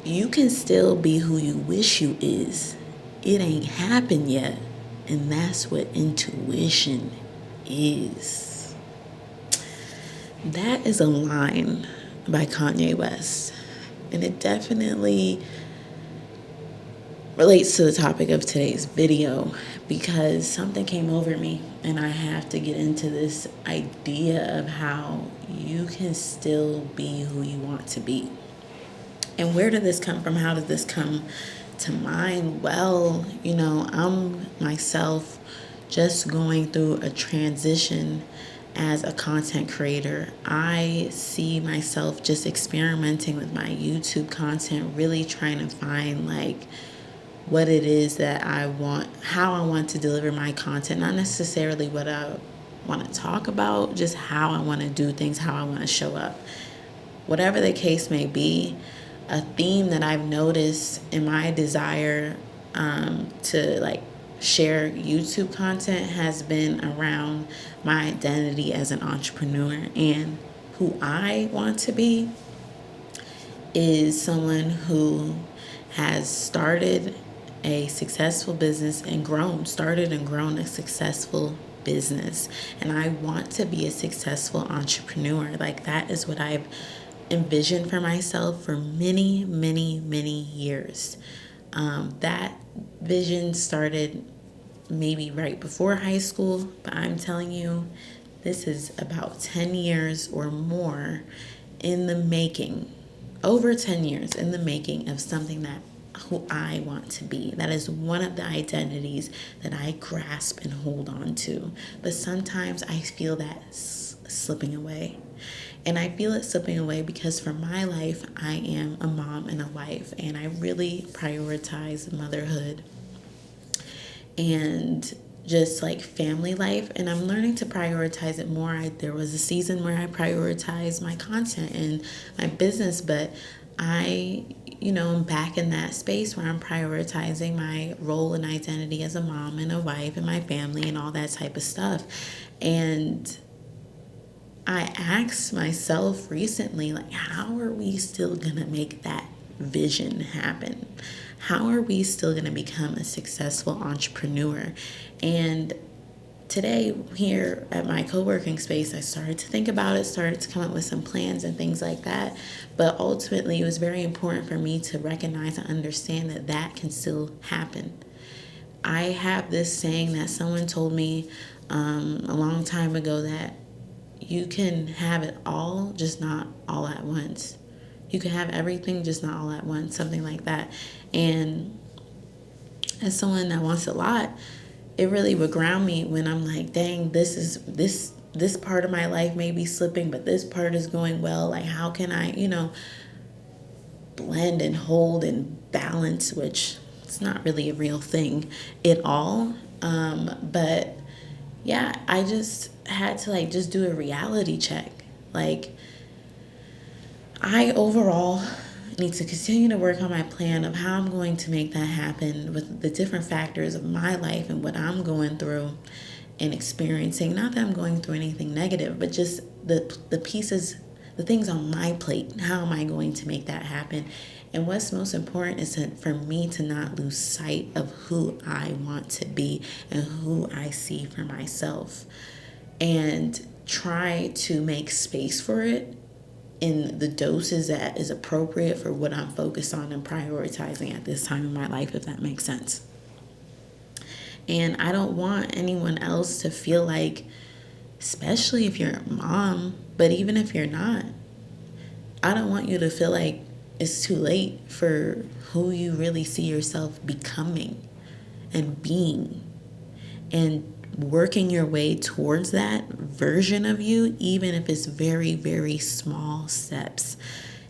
you can still be who you wish you is. It ain't happened yet. And that's what intuition is. That is a line by Kanye West. And it definitely relates to the topic of today's video because something came over me and I have to get into this idea of how you can still be who you want to be. And where did this come from? How did this come to mind? Well, I'm myself just going through a transition as a content creator. I see myself just experimenting with my YouTube content, really trying to find what it is that I want, how I want to deliver my content, not necessarily what I want to talk about, just how I want to do things, how I want to show up. Whatever the case may be, a theme that I've noticed in my desire to share YouTube content has been around my identity as an entrepreneur, and who I want to be is someone who has started a successful business and started and grown a successful business. And I want to be a successful entrepreneur. That is what I've envisioned for myself for many, many, many years. That vision started maybe right before high school, but I'm telling you, this is about 10 years or more in the making, over 10 years in the making of something that who I want to be. That is one of the identities that I grasp and hold on to. But sometimes I feel that slipping away. And I feel it slipping away because for my life, I am a mom and a wife, and I really prioritize motherhood and just family life, and I'm learning to prioritize it more. There was a season where I prioritized my content and my business, but I'm back in that space where I'm prioritizing my role and identity as a mom and a wife and my family and all that type of stuff. And I asked myself recently, how are we still gonna make that vision happen? How are we still gonna become a successful entrepreneur? And today here at my co-working space, I started to think about it, started to come up with some plans and things like that. But ultimately, it was very important for me to recognize and understand that that can still happen. I have this saying that someone told me a long time ago, that you can have it all, just not all at once. You can have everything, just not all at once, something like that. And as someone that wants a lot, it really would ground me when I'm like, dang, this part of my life may be slipping, but this part is going well. How can I, blend and hold and balance, which it's not really a real thing at all. But yeah, I just had to just do a reality check. I overall need to continue to work on my plan of how I'm going to make that happen with the different factors of my life and what I'm going through and experiencing. Not that I'm going through anything negative, but just the pieces, the things on my plate. How am I going to make that happen? And what's most important is for me to not lose sight of who I want to be and who I see for myself, and try to make space for it in the doses that is appropriate for what I'm focused on and prioritizing at this time in my life, if that makes sense. And I don't want anyone else to feel like, especially if you're a mom, but even if you're not, I don't want you to feel like it's too late for who you really see yourself becoming and being, and working your way towards that version of you, even if it's very, very small steps.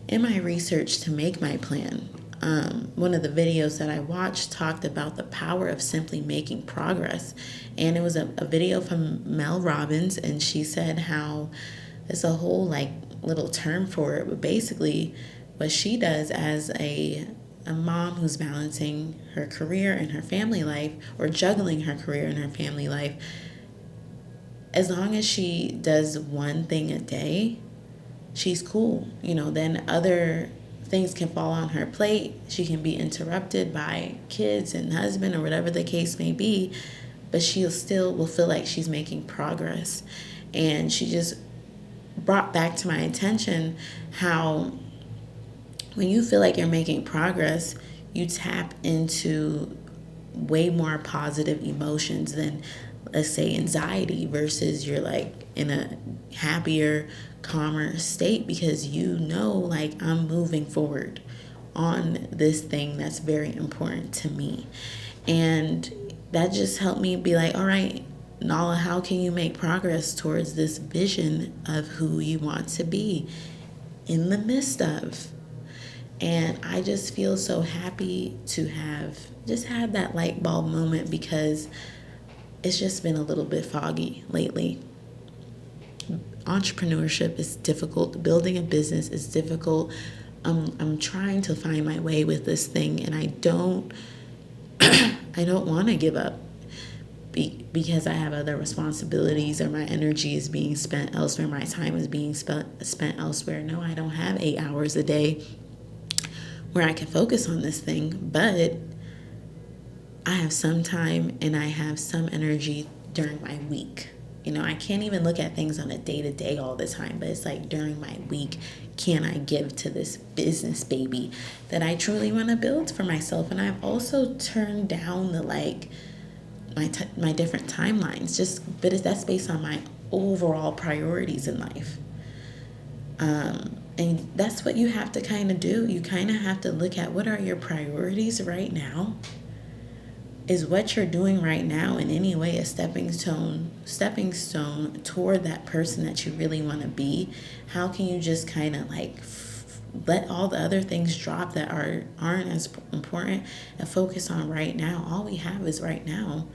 In my research to make my plan, one of the videos that I watched talked about the power of simply making progress. And it was a video from Mel Robbins, and she said how there's a whole little term for it, but basically what she does as a mom who's balancing her career and her family life, or juggling her career and her family life, as long as she does one thing a day, she's cool. Then other things can fall on her plate. She can be interrupted by kids and husband or whatever the case may be, but she'll still will feel like she's making progress. And she just brought back to my attention how when you feel like you're making progress, you tap into way more positive emotions than, let's say, anxiety, versus you're like in a happier, calmer state because you know, like, I'm moving forward on this thing that's very important to me. And that just helped me be like, all right, Nala, how can you make progress towards this vision of who you want to be in the midst of? And I just feel so happy to have just had that light bulb moment because it's just been a little bit foggy lately. Entrepreneurship is difficult. Building a business is difficult. I'm trying to find my way with this thing, and I don't want to give up because I have other responsibilities, or my energy is being spent elsewhere, my time is being spent elsewhere. No, I don't have 8 hours a day where I can focus on this thing, but I have some time and I have some energy during my week. You know, I can't even look at things on a day-to-day all the time, but it's like during my week, can I give to this business baby that I truly want to build for myself? And I've also turned down the my different timelines, but that's based on my overall priorities in life. And that's what you have to kind of do. You kind of have to look at what are your priorities right now. Is what you're doing right now in any way a stepping stone toward that person that you really want to be? How can you just kind of like let all the other things drop that aren't as important and focus on right now? All we have is right now,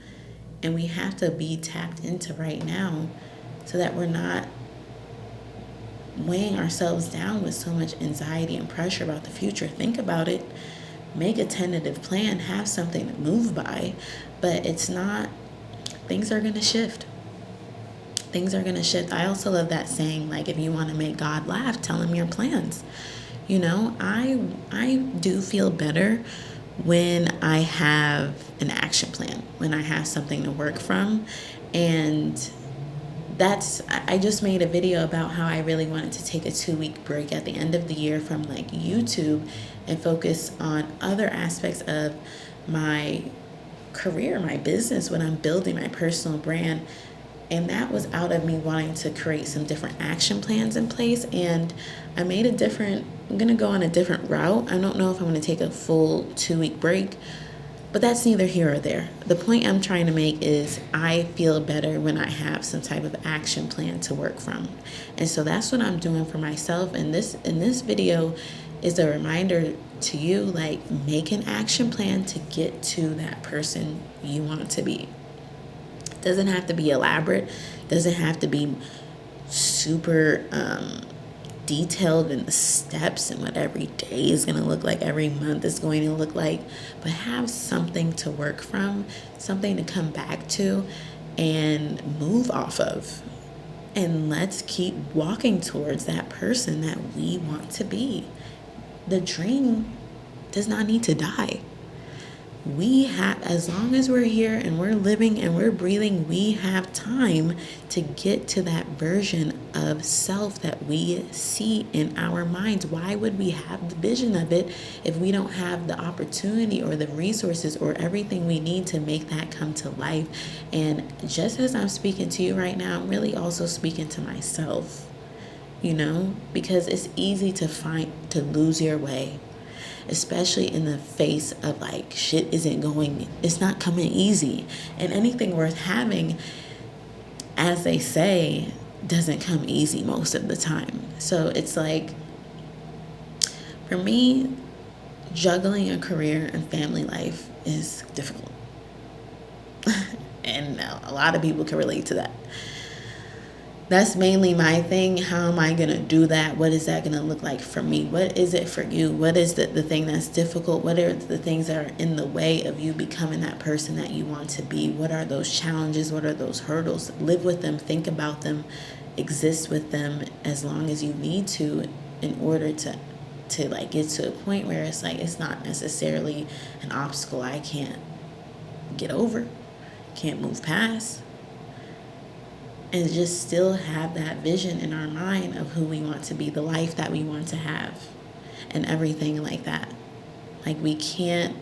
and we have to be tapped into right now so that we're not weighing ourselves down with so much anxiety and pressure about the future. Think about it. Make a tentative plan, have something to move by, but it's not, things are going to shift. Things are going to shift. I also love that saying, like, if you want to make God laugh, tell him your plans. You know, I do feel better when I have an action plan, when I have something to work from. And I just made a video about how I really wanted to take a 2-week break at the end of the year from like YouTube and focus on other aspects of my career, my business, when I'm building my personal brand. And that was out of me wanting to create some different action plans in place. And I'm going to go on a different route. I don't know if I'm going to take a full 2-week break, but that's neither here or there. The point I'm trying to make is I feel better when I have some type of action plan to work from. And so that's what I'm doing for myself. And this video is a reminder to you, like, make an action plan to get to that person you want to be. It doesn't have to be elaborate. It doesn't have to be super detailed in the steps and what every day is going to look like, every month is going to look like, but have something to work from, something to come back to and move off of. And let's keep walking towards that person that we want to be. The dream does not need to die. We have, as long as we're here and we're living and we're breathing, we have time to get to that version of self that we see in our minds. Why would we have the vision of it if we don't have the opportunity or the resources or everything we need to make that come to life? And just as I'm speaking to you right now, I'm really also speaking to myself, you know, because it's easy to lose your way, especially in the face of like shit it's not coming easy. And anything worth having, as they say, doesn't come easy most of the time. So it's like, for me, juggling a career and family life is difficult. And a lot of people can relate to that. That's mainly my thing. How am I going to do that? What is that going to look like for me? What is it for you? What is the thing that's difficult? What are the things that are in the way of you becoming that person that you want to be? What are those challenges? What are those hurdles? Live with them, think about them, exist with them as long as you need to in order to to like get to a point where it's like it's not necessarily an obstacle I can't get over, can't move past, and just still have that vision in our mind of who we want to be, the life that we want to have, and everything like that. Like we can't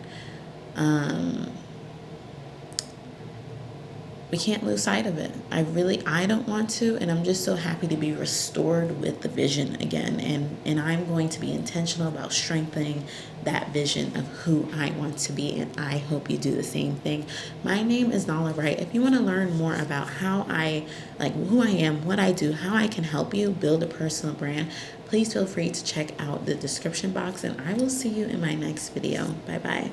lose sight of it. I don't want to, and I'm just so happy to be restored with the vision again. And I'm going to be intentional about strengthening that vision of who I want to be, and I hope you do the same thing. My name is Nala Wright. If you want to learn more about how who I am, what I do, how I can help you build a personal brand, please feel free to check out the description box, and I will see you in my next video. Bye-bye.